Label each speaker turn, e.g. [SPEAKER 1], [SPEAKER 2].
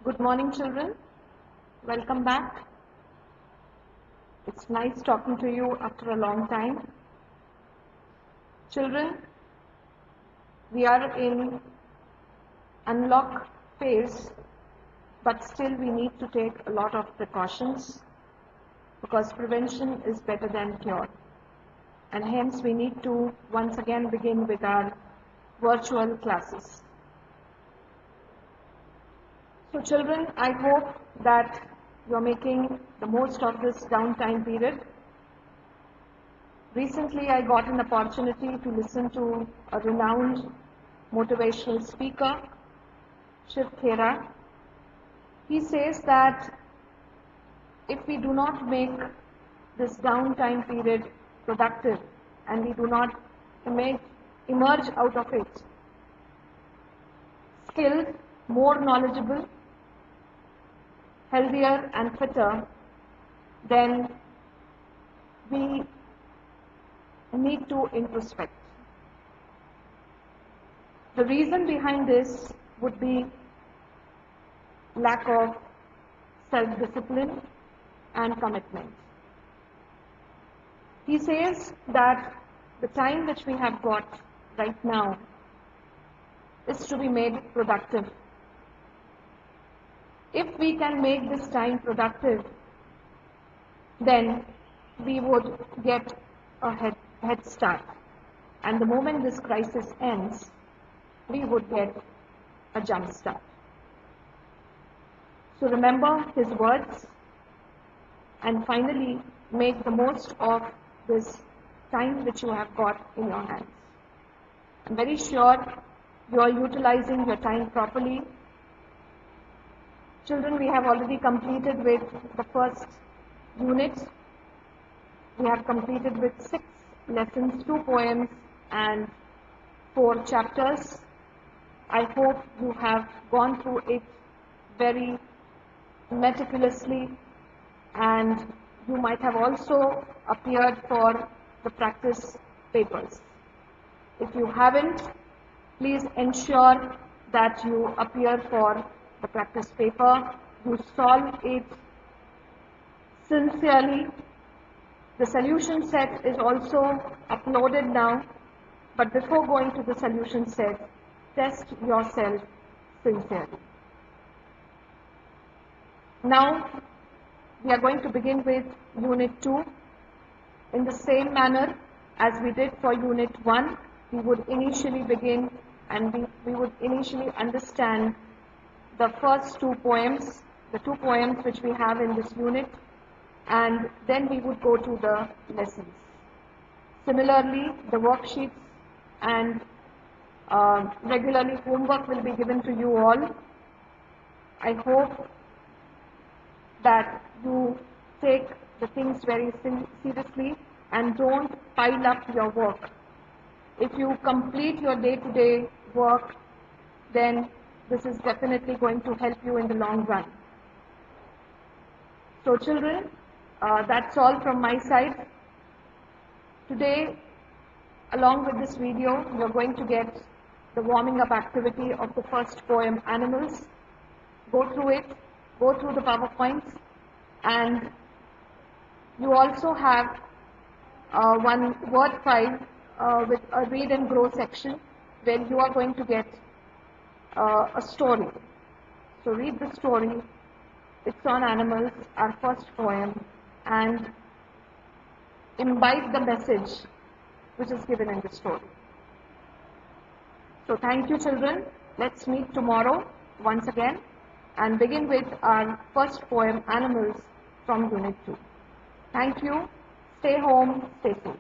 [SPEAKER 1] Good morning, children. Welcome back. It's nice talking to you after a long time. Children, we are in unlock phase, but still we need to take a lot of precautions because prevention is better than cure. And hence we need to once again begin with our virtual classes. So children, I hope that you are making the most of this downtime period. Recently, I got an opportunity to listen to a renowned motivational speaker, Shiv Khera. He says that if we do not make this downtime period productive and we do not emerge out of it skilled, more knowledgeable, healthier and fitter, then we need to introspect. The reason behind this would be lack of self-discipline and commitment. He says that the time which we have got right now is to be made productive. If we can make this time productive, then we would get a head start. And the moment this crisis ends, we would get a jump start. So remember his words and finally make the most of this time which you have got in your hands. I'm very sure you are utilizing your time properly. Children, we have already completed with the first unit. We have completed with 6 lessons, 2 poems and 4 chapters. I hope you have gone through it very meticulously and you might have also appeared for the practice papers. If you haven't, please ensure that you appear for the practice paper, you solve it sincerely. The solution set is also uploaded now, but before going to the solution set, test yourself sincerely. Now, we are going to begin with Unit 2. In the same manner as we did for Unit 1, we would initially begin and we would initially understand the first 2 poems, the 2 poems which we have in this unit, and then we would go to the lessons. Similarly, the worksheets and regularly homework will be given to you all. I hope that you take the things very seriously and don't pile up your work. If you complete your day-to-day work, then this is definitely going to help you in the long run. So children, that's all from my side. Today, along with this video, you're going to get the warming up activity of the first poem, Animals. Go through it, go through the PowerPoints, and you also have one word file with a read and grow section where you are going to get a story. So read the story. It's on animals, our first poem, and imbibe the message which is given in the story. So thank you, children. Let's meet tomorrow once again and begin with our first poem, Animals, from Unit 2. Thank you. Stay home, stay safe.